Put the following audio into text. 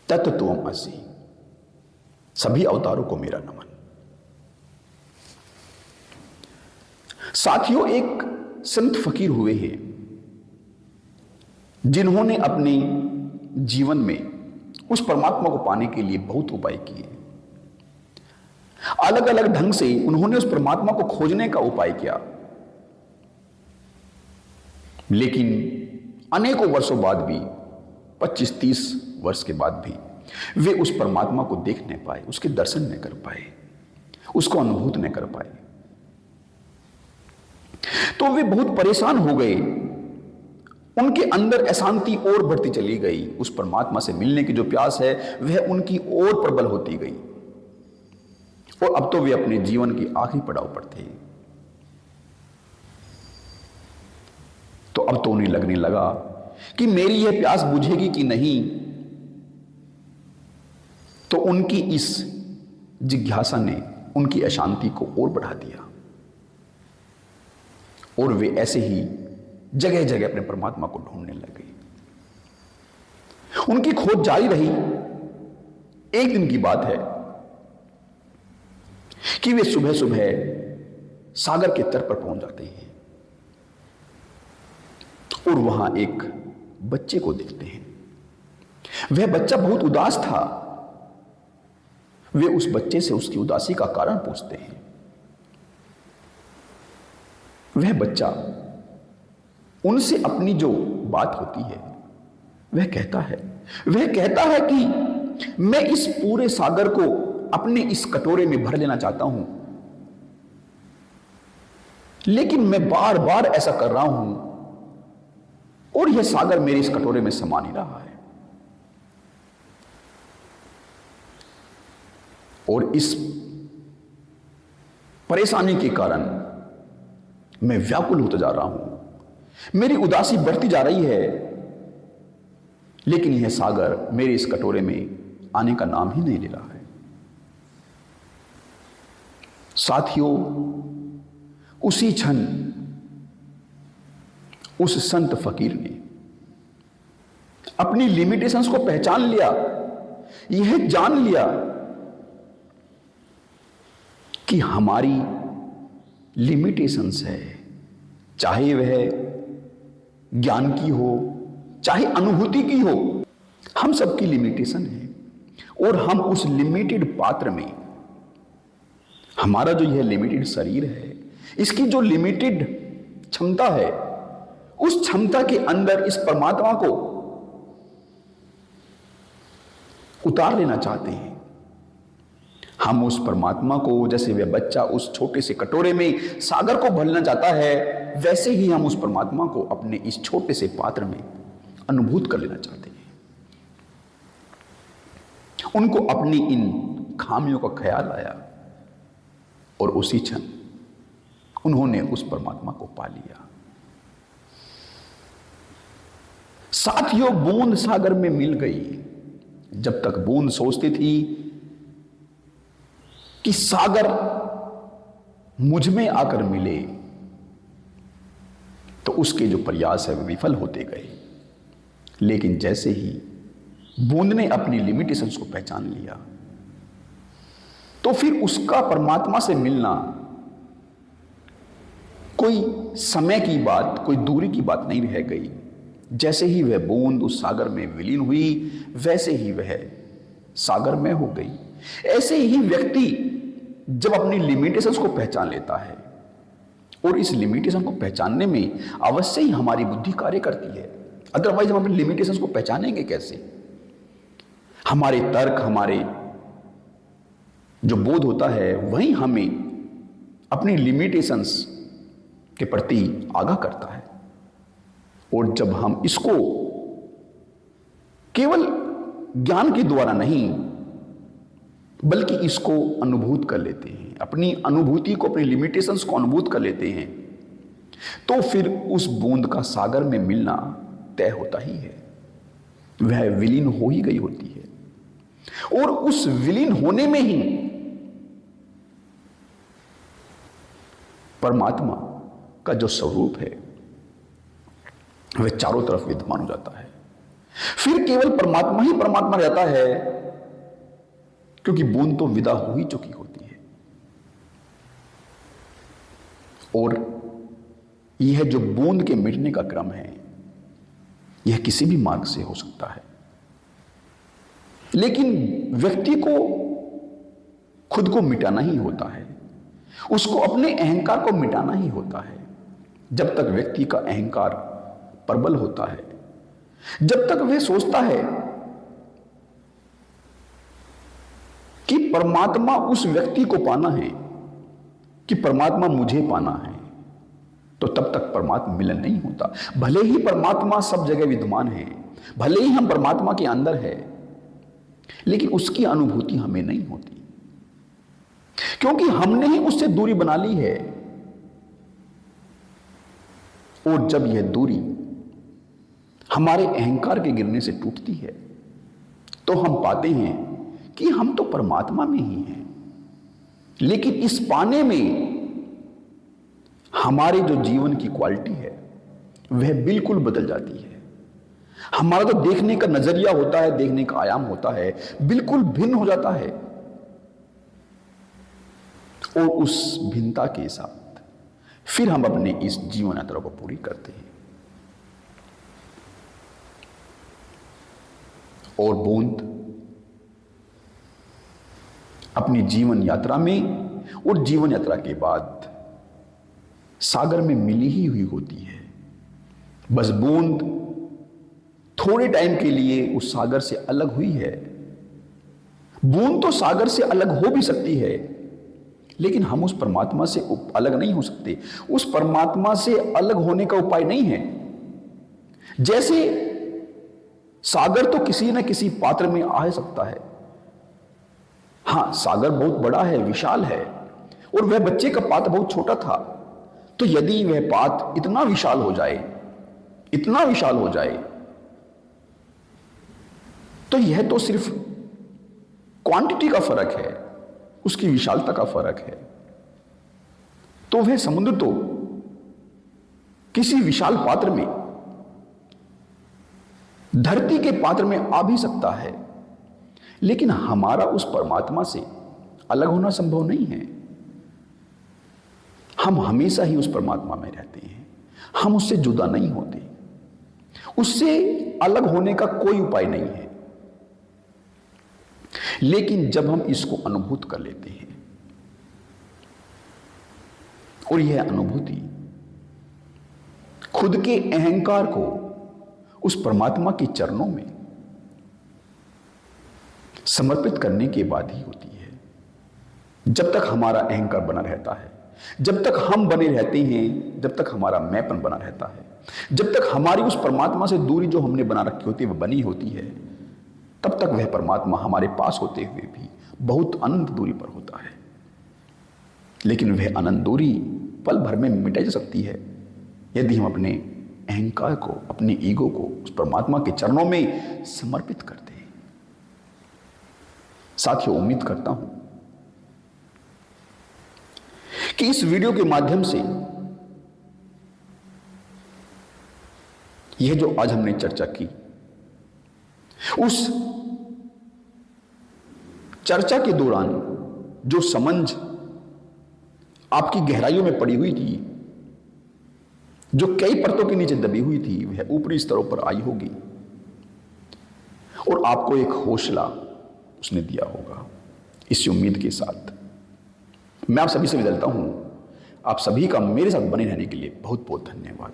तत्त्वमसि। सभी अवतारों को मेरा नमन। साथियों, एक संत फकीर हुए हैं जिन्होंने अपने जीवन में उस परमात्मा को पाने के लिए बहुत उपाय किए। अलग अलग ढंग से उन्होंने उस परमात्मा को खोजने का उपाय किया, लेकिन अनेकों वर्षों बाद भी, 25-30 वर्ष के बाद भी वे उस परमात्मा को देख नहीं पाए, उसके दर्शन नहीं कर पाए, उसको अनुभूत नहीं कर पाए। तो वे बहुत परेशान हो गए। उनके अंदर अशांति और बढ़ती चली गई। उस परमात्मा से मिलने की जो प्यास है वह उनकी और प्रबल होती गई। और अब तो वे अपने जीवन के आखिरी पड़ाव पर थे। तो अब तो उन्हें लगने लगा कि मेरी यह प्यास बुझेगी कि नहीं। तो उनकी इस जिज्ञासा ने उनकी अशांति को और बढ़ा दिया और वे ऐसे ही जगह जगह अपने परमात्मा को ढूंढने लगे। उनकी खोज जारी रही। एक दिन की बात है कि वे सुबह सुबह सागर के तट पर पहुंच जाते हैं और वहां एक बच्चे को देखते हैं। वह बच्चा बहुत उदास था। वे उस बच्चे से उसकी उदासी का कारण पूछते हैं। वह बच्चा उनसे अपनी जो बात होती है वह कहता है कि मैं इस पूरे सागर को अपने इस कटोरे में भर लेना चाहता हूं, लेकिन मैं बार बार ऐसा कर रहा हूं और यह सागर मेरे इस कटोरे में समा नहीं रहा है। और इस परेशानी के कारण मैं व्याकुल होता जा रहा हूं, मेरी उदासी बढ़ती जा रही है, लेकिन यह सागर मेरे इस कटोरे में आने का नाम ही नहीं ले रहा है। साथियों, उसी क्षण उस संत फकीर ने अपनी लिमिटेशंस को पहचान लिया। यह जान लिया कि हमारी लिमिटेशंस है, चाहे वह ज्ञान की हो, चाहे अनुभूति की हो, हम सबकी लिमिटेशन है। और हम उस लिमिटेड पात्र में, हमारा जो यह लिमिटेड शरीर है, इसकी जो लिमिटेड क्षमता है, उस क्षमता के अंदर इस परमात्मा को उतार लेना चाहते हैं। हम उस परमात्मा को, जैसे वह बच्चा उस छोटे से कटोरे में सागर को भरना चाहता है, वैसे ही हम उस परमात्मा को अपने इस छोटे से पात्र में अनुभूत कर लेना चाहते हैं। उनको अपनी इन खामियों का ख्याल आया और उसी क्षण उन्होंने उस परमात्मा को पा लिया। साथियों, बूंद सागर में मिल गई। जब तक बूंद सोचती थी कि सागर मुझ में आकर मिले, तो उसके जो प्रयास है वे विफल होते गए। लेकिन जैसे ही बूंद ने अपनी लिमिटेशंस को पहचान लिया, तो फिर उसका परमात्मा से मिलना कोई समय की बात, कोई दूरी की बात नहीं रह गई। जैसे ही वह बूंद उस सागर में विलीन हुई, वैसे ही वह सागर में हो गई। ऐसे ही व्यक्ति जब अपनी लिमिटेशंस को पहचान लेता है, और इस लिमिटेशन को पहचानने में अवश्य ही हमारी बुद्धि कार्य करती है, अदरवाइज हम अपनी लिमिटेशंस को पहचानेंगे कैसे? हमारे तर्क, हमारे जो बोध होता है, वही हमें अपनी लिमिटेशंस के प्रति आगाह करता है। और जब हम इसको केवल ज्ञान के द्वारा नहीं, बल्कि इसको अनुभूत कर लेते हैं, अपनी अनुभूति को, अपनी लिमिटेशंस को अनुभूत कर लेते हैं, तो फिर उस बूंद का सागर में मिलना तय होता ही है। वह विलीन हो ही गई होती है। और उस विलीन होने में ही परमात्मा का जो स्वरूप है वह चारों तरफ विद्यमान हो जाता है। फिर केवल परमात्मा ही परमात्मा रहता है, क्योंकि बूंद तो विदा हो ही चुकी होती है। और यह जो बूंद के मिटने का क्रम है, यह किसी भी मार्ग से हो सकता है, लेकिन व्यक्ति को खुद को मिटाना ही होता है, उसको अपने अहंकार को मिटाना ही होता है। जब तक व्यक्ति का अहंकार प्रबल होता है, जब तक वह सोचता है कि परमात्मा उस व्यक्ति को पाना है, कि परमात्मा मुझे पाना है, तो तब तक परमात्मा मिलन नहीं होता। भले ही परमात्मा सब जगह विद्यमान है, भले ही हम परमात्मा के अंदर है, लेकिन उसकी अनुभूति हमें नहीं होती, क्योंकि हमने ही उससे दूरी बना ली है। और जब यह दूरी हमारे अहंकार के गिरने से टूटती है, तो हम पाते हैं कि हम तो परमात्मा में ही हैं। लेकिन इस पाने में हमारे जो जीवन की क्वालिटी है वह बिल्कुल बदल जाती है। हमारा जो देखने का नजरिया होता है, देखने का आयाम होता है, बिल्कुल भिन्न हो जाता है। और उस भिन्नता के साथ फिर हम अपने इस जीवन यात्रा को पूरी करते हैं। और बूंद अपनी जीवन यात्रा में और जीवन यात्रा के बाद सागर में मिली ही हुई होती है। बस बूंद थोड़े टाइम के लिए उस सागर से अलग हुई है। बूंद तो सागर से अलग हो भी सकती है, लेकिन हम उस परमात्मा से अलग नहीं हो सकते। उस परमात्मा से अलग होने का उपाय नहीं है। जैसे सागर तो किसी न किसी पात्र में आ सकता है। हां, सागर बहुत बड़ा है, विशाल है, और वह बच्चे का पात्र बहुत छोटा था। तो यदि वह पात्र इतना विशाल हो जाए, इतना विशाल हो जाए, तो यह तो सिर्फ क्वांटिटी का फर्क है, उसकी विशालता का फर्क है। तो वह समुद्र तो किसी विशाल पात्र में, धरती के पात्र में आ भी सकता है, लेकिन हमारा उस परमात्मा से अलग होना संभव नहीं है। हम हमेशा ही उस परमात्मा में रहते हैं, हम उससे जुदा नहीं होते। उससे अलग होने का कोई उपाय नहीं है। लेकिन जब हम इसको अनुभूत कर लेते हैं, और यह अनुभूति खुद के अहंकार को उस परमात्मा के चरणों में समर्पित करने के बाद ही होती है। जब तक हमारा अहंकार बना रहता है, जब तक हम बने रहते हैं, जब तक हमारा मैंपन बना रहता है, जब तक हमारी उस परमात्मा से दूरी जो हमने बना रखी होती है वह बनी होती है, तब तक वह परमात्मा हमारे पास होते हुए भी बहुत अनंत दूरी पर होता है। लेकिन वह अनंत दूरी पल भर में मिटा जा सकती है यदि हम अपने अहंकार को, अपने ईगो को उस परमात्मा के चरणों में समर्पित करते हैं। साथियों, उम्मीद करता हूं कि इस वीडियो के माध्यम से यह जो आज हमने चर्चा की, उस चर्चा के दौरान जो समझ आपकी गहराइयों में पड़ी हुई थी, जो कई परतों के नीचे दबी हुई थी, वह ऊपरी स्तरों पर आई होगी और आपको एक हौसला उसने दिया होगा। इस उम्मीद के साथ मैं आप सभी से विदा लेता हूं। आप सभी का मेरे साथ बने रहने के लिए बहुत बहुत धन्यवाद।